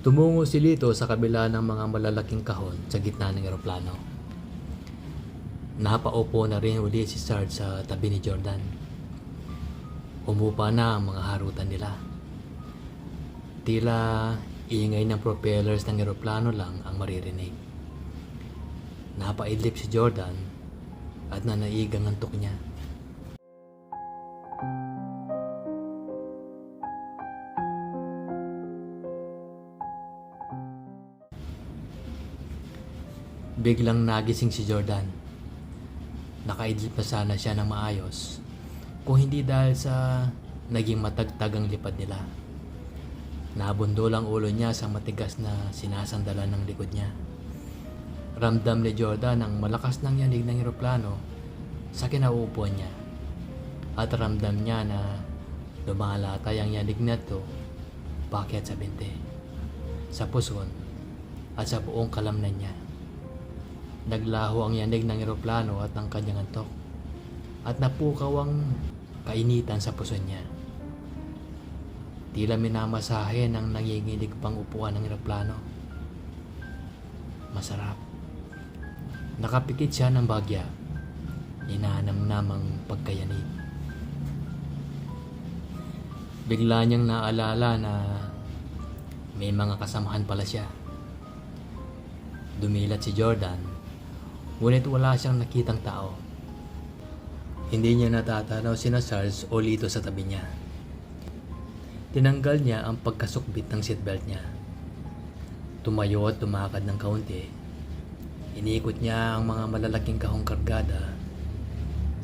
Tumungo si Lito sa kabila ng mga malalaking kahon sa gitna ng eroplano. Napaupo na rin uli si Sarge sa tabi ni Jordan. Humupa na ang mga harutan nila. Tila ingay ng propellers ng eroplano lang ang maririnig. Napaidlip si Jordan at nanaigang antok niya. Biglang nagising si Jordan. Nakaidlip na sana siya ng maayos kung hindi dahil sa naging matagtag ang lipad nila. Nabundol ang ulo niya sa matigas na sinasandalan ng likod niya. Ramdam ni Jordan ang malakas ng yanig ng eroplano sa kinauupuan niya. At ramdam niya na lumalatay ang yanig nito paakyat sa binte, sa puson at sa buong kalamnan niya. Naglaho ang yanig ng eroplano at ang kanyang antok at napukaw ang kainitan sa puson niya. Tila minamasahe ng nanginginig pang upuan ng eroplano. Masarap. Nakapikit siya ng bagya. Inaanam-namang pagkayanig. Bigla niyang naalala na may mga kasamahan pala siya. Dumilat si Jordan, ngunit wala siyang nakitang tao. Hindi niya natatanaw sina Sarge o Lito sa tabi niya. Tinanggal niya ang pagkasukbit ng seatbelt niya. Tumayo at tumakad ng kaunti. Iniikot niya ang mga malalaking kahong kargada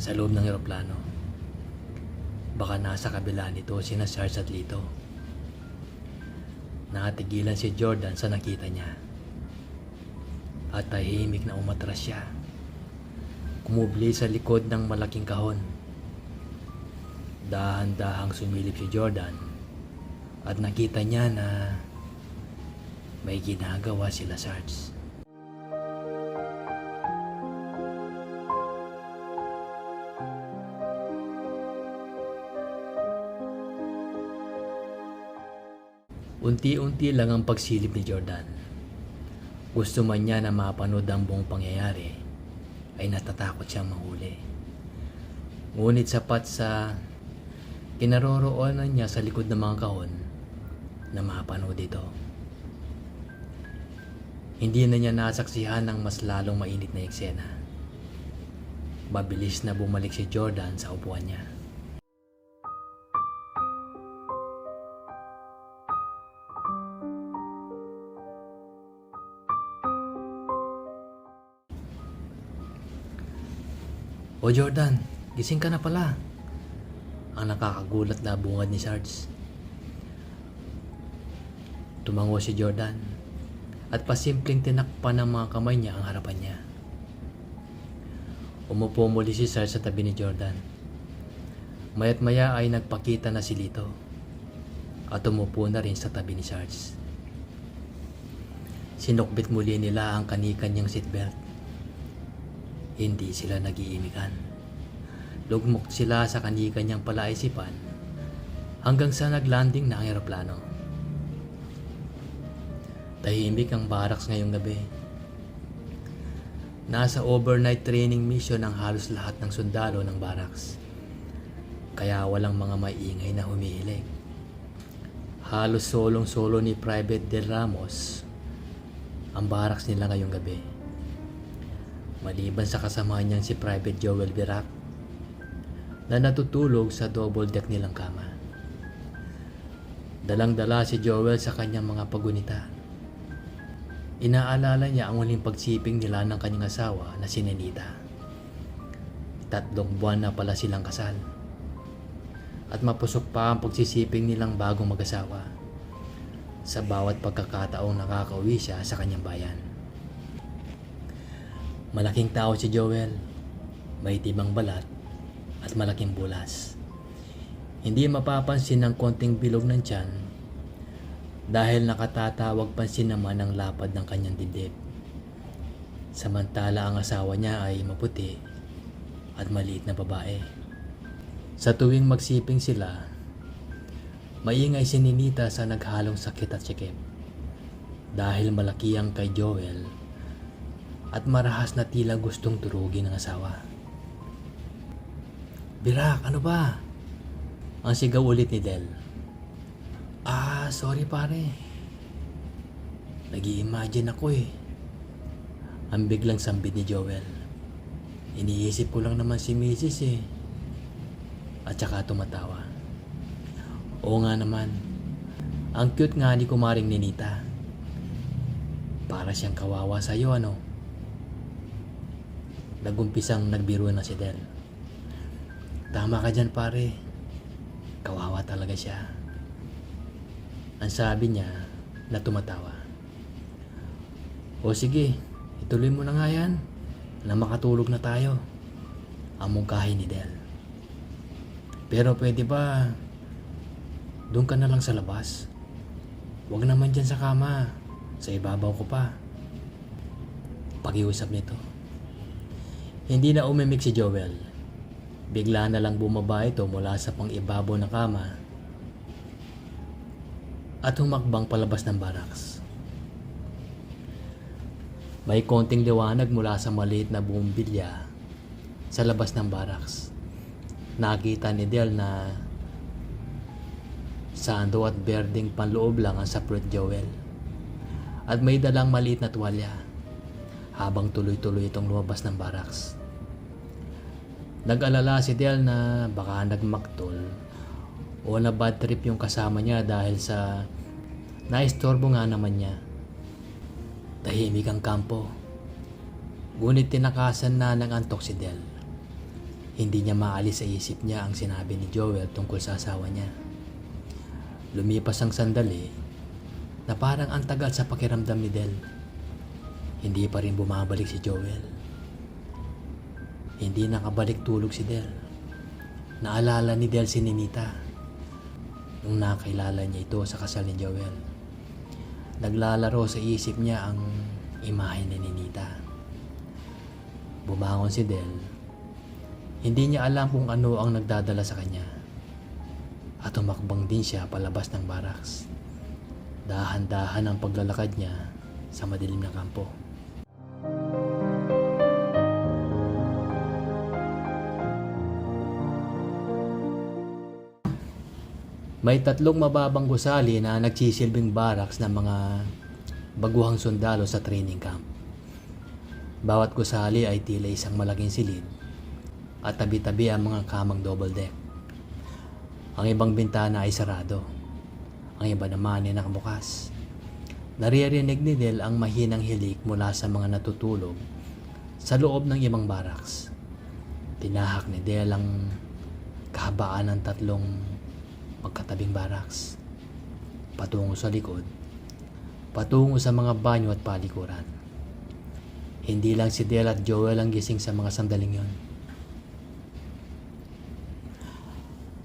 sa loob ng eroplano. Baka nasa kabila nito sina Sarge at Lito. Natigilan si Jordan sa nakita niya. At tahimik na umatras siya. Kumubli sa likod ng malaking kahon. Dahan-dahang sumilip si Jordan at nakita niya na may ginagawa sila Sarge. Unti-unti lang ang pagsilip ni Jordan. Gusto man niya na mapanood ang buong pangyayari, ay natatakot siyang mahuli. Ngunit sapat sa kinaroroonan niya sa likod ng mga kahon na mapanood ito. Hindi na niya nasaksihan ng mas lalong mainit na eksena. Mabilis na bumalik si Jordan sa upuan niya. "O Jordan, gising ka na pala," ang nakakagulat na bungad ni Sarge. Tumango si Jordan at pasimpleng tinakpan ng mga kamay niya ang harapan niya. Umupo muli si Sarge sa tabi ni Jordan. Maya't maya ay nagpakita na si Lito at umupo na rin sa tabi ni Sarge. Sinukbit muli nila ang kani-kanyang seatbelt. Hindi sila nag-iimikan. Lugmok sila sa kani-kanyang palaisipan hanggang sa naglanding na ang eroplano. Tahimik ang barracks ngayong gabi. Nasa overnight training mission ang halos lahat ng sundalo ng barracks. Kaya walang mga maingay na humihilig. Halos solong-solo ni Private Del Ramos ang barracks nila ngayong gabi. Maliban sa kasama niyang si Private Joel Virac na natutulog sa double deck nilang kama. Dalang-dala si Joel sa kanyang mga pagunita. Inaalala niya ang huling pagsiping nila ng kanyang asawa na si Nenita. 3 buwan na pala silang kasal. At mapusok pa ang pagsisiping nilang bagong mag-asawa. Sa bawat pagkakataong nakakauwi siya sa kanyang bayan. Malaking tao si Joel. May tibang balat at malaking bulas. Hindi mapapansin ang konting bilog ng tiyan dahil nakatatawag pansin naman ang lapad ng kanyang dibdib. Samantala ang asawa niya ay maputi at maliit na babae. Sa tuwing magsiping sila, maingay si Ninita sa naghalong sakit at sikip. dahil malaki ang kay Joel at marahas na tila gustong turugin ng asawa. "Birak, ano ba?" Ang sigaw ulit ni Del. Sorry pare. Nag-i-imagine ako eh." Ang biglang sambit ni Joel. "Iniisip ko lang naman si Mrs. eh." At saka tumatawa. "Oo nga naman. Ang cute nga ni kumaring Ninita. Para siyang kawawa sa'yo, ano?" Nagumpisang nagbiro na si Del. "Tama ka dyan pare. Kawawa talaga siya." Ang sabi niya na tumatawa. "O sige, ituloy mo na nga yan na makatulog na tayo." Ang mungkahi ni Del. "Pero pwede ba doon ka na lang sa labas? Huwag naman dyan sa kama. Sa ibabaw ko pa." Pag-iusap nito. Hindi na umimik si Joel. Bigla na lang bumaba ito mula sa pang-ibabaw na kama at humakbang palabas ng barracks. May konting liwanag mula sa maliit na bumbilya sa labas ng barracks. Nakita ni Del na sando at berdeng panloob lang ang sapret Joel at may dalang maliit na tuwalya habang tuloy-tuloy itong lumabas ng barracks. Nag-alala si Del na baka nagmaktol o na bad trip yung kasama niya dahil sa naistorbo nga naman niya. Tahimik ang kampo. Ngunit tinakasan na ng antok si Del. Hindi niya maalis sa isip niya ang sinabi ni Joel tungkol sa asawa niya. Lumipas ang sandali na parang ang tagal sa pakiramdam ni Del. Hindi pa rin bumabalik si Joel. Hindi nakabalik tulog si Del. Naalala ni Del si Ninita nung nakilala niya ito sa kasal ni Joel. Naglalaro sa isip niya ang imahe ni Ninita. Bumangon si Del. Hindi niya alam kung ano ang nagdadala sa kanya. At tumakbang din siya palabas ng barracks. Dahan-dahan ang paglalakad niya sa madilim na kampo. May 3 mababang gusali na nagsisilbing barracks ng mga baguhang sundalo sa training camp. Bawat gusali ay tila isang malaking silid at tabi-tabi ang mga kamang double deck. Ang ibang bintana ay sarado. Ang iba naman ay nakabukas. Naririnig ni Del ang mahinang hilik mula sa mga natutulog sa loob ng ibang barracks. Tinahak ni Del ang kahabaan ng 3 magkatabing barracks, patungo sa likod, patungo sa mga banyo at palikuran. Hindi lang si Del at Joel ang gising sa mga sandaling yon.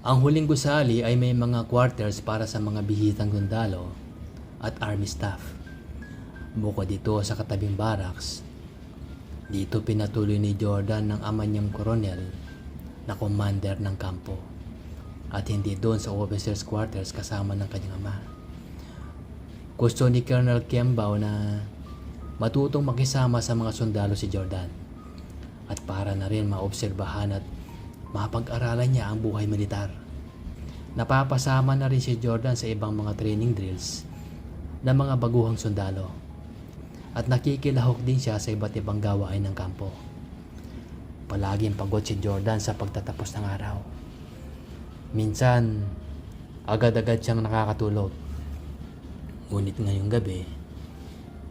Ang huling gusali ay may mga quarters para sa mga bihitang sundalo at army staff. Bukod dito sa katabing barracks, dito pinatuloy ni Jordan ng ama niyang koronel na commander ng kampo. At hindi doon sa officers quarters kasama ng kanyang ama. Gusto ni Colonel Kembao na matutong makisama sa mga sundalo si Jordan at para na rin maobserbahan at mapag-aralan niya ang buhay militar. Napapasama na rin si Jordan sa ibang mga training drills ng mga baguhang sundalo at nakikilahok din siya sa iba't ibang gawain ng kampo. Palaging pagod si Jordan sa pagtatapos ng araw. Minsan, agad-agad siyang nakakatulog. Ngunit ngayong gabi,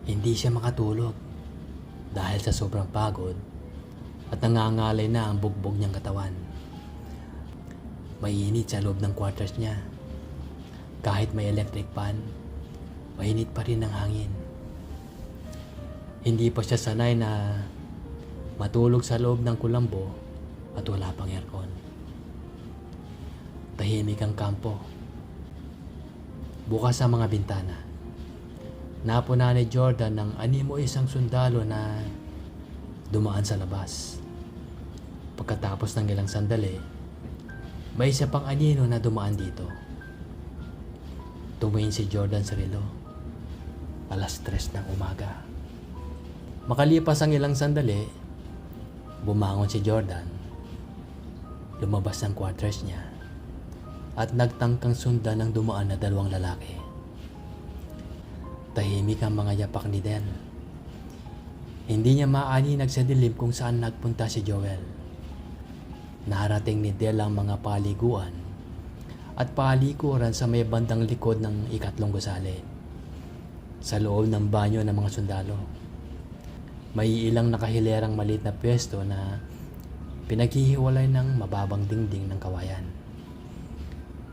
hindi siya makatulog dahil sa sobrang pagod at nangangalay na ang bugbog niyang katawan. Mainit sa loob ng quarters niya. Kahit may electric fan, mainit pa rin ang hangin. Hindi pa siya sanay na matulog sa loob ng kulambo at wala pang aircon. Tahimik ang kampo. Bukas ang mga bintana. Napuna ni Jordan ng animo isang sundalo na dumaan sa labas. Pagkatapos ng ilang sandali, may isa pang anino na dumaan dito. Tumingin si Jordan sa relo. 3:00 ng umaga. Makalipas ang ilang sandali, bumangon si Jordan, lumabas ng quarters niya, at nagtangkang sundan ng dumaan na 2 lalaki. Tahimik ang mga yapak ni Del. Hindi niya maaninag sa dilim kung saan nagpunta si Joel. Narating ni Del ang mga paliguan at palikuran sa may bandang likod ng 3 gusali, sa loob ng banyo ng mga sundalo. May ilang nakahilerang maliit na pwesto na pinaghihiwalay ng mababang dingding ng kawayan.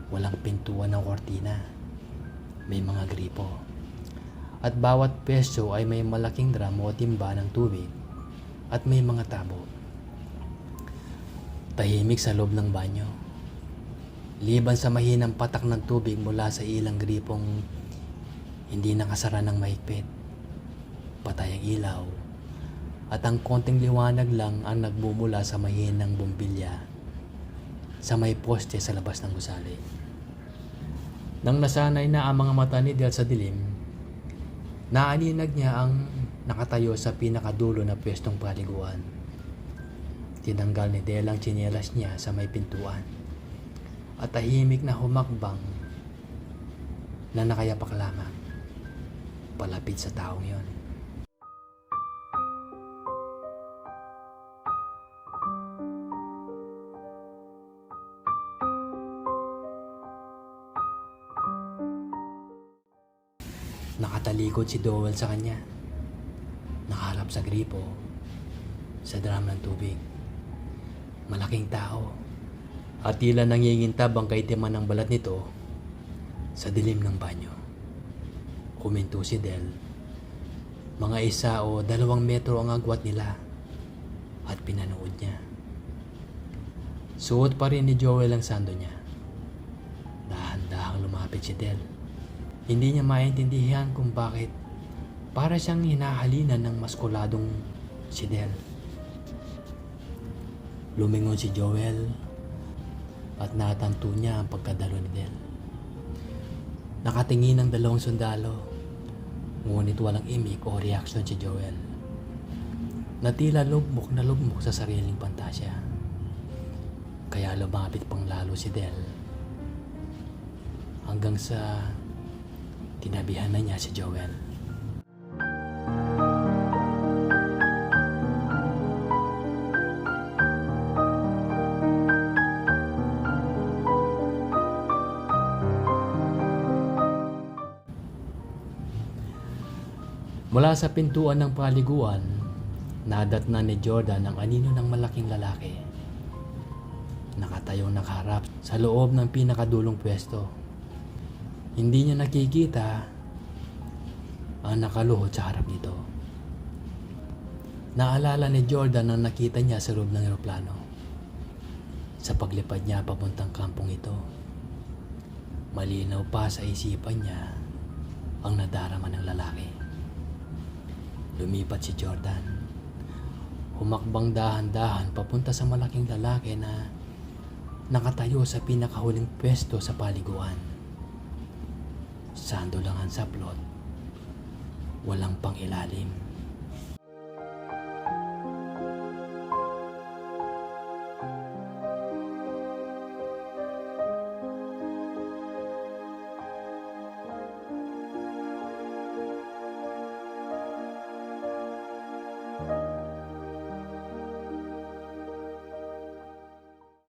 Walang pintuan ng kortina, may mga gripo, at bawat pwesto ay may malaking drum o timba ng tubig at may mga tabo. Tahimik sa loob ng banyo, liban sa mahinang patak ng tubig mula sa ilang gripong hindi nakasara ng mahigpit. Patay ang ilaw at ang konting liwanag lang ang nagmumula sa mahinang bumbilya sa may poste sa labas ng gusali. Nang nasanay na ang mga mata ni Del sa dilim, naaninag niya ang nakatayo sa pinakadulo na pwestong paliguan. Tinanggal ni Del ang tsinelas niya sa may pintuan at tahimik na humakbang na nakayapak lamang palapit sa taong yon. Nakatalikod si Joel sa kanya, nakaharap sa gripo, sa drum ng tubig. Malaking tao at tila nangingintab ang kaitiman ng balat nito sa dilim ng banyo. Huminto si Del. Mga 1 o 2 metro ang agwat nila at pinanood niya. Suot pa rin ni Joel ang sando niya. Dahan-dahang lumapit si Del. Hindi niya maintindihan kung bakit para siyang hinahalinan ng maskuladong si Del. Lumingon si Joel at natanto niya ang pagkadalo ni Del. Nakatingin ang 2 sundalo, ngunit walang imik o reaksyon si Joel. Natila lugmok na lugmok sa sariling pantasya. Kaya lumapit pang lalo si Del hanggang sa tinabihan na niya si Joel. Mula sa pintuan ng paliguan, nadatnan ni Jordan ang anino ng malaking lalaki. Nakatayong nakaharap sa loob ng pinakadulong pwesto. Hindi niya nakikita ang nakaluhod sa harap nito. Naalala ni Jordan ang nakita niya sa loob ng eroplano sa paglipad niya papuntang kampong ito. Malinaw pa sa isipan niya ang nadarama ng lalaki. Lumipat si Jordan. Humakbang dahan-dahan papunta sa malaking lalaki na nakatayo sa pinakahuling pwesto sa paliguan. Sando lang ang saplot, walang pang ilalim.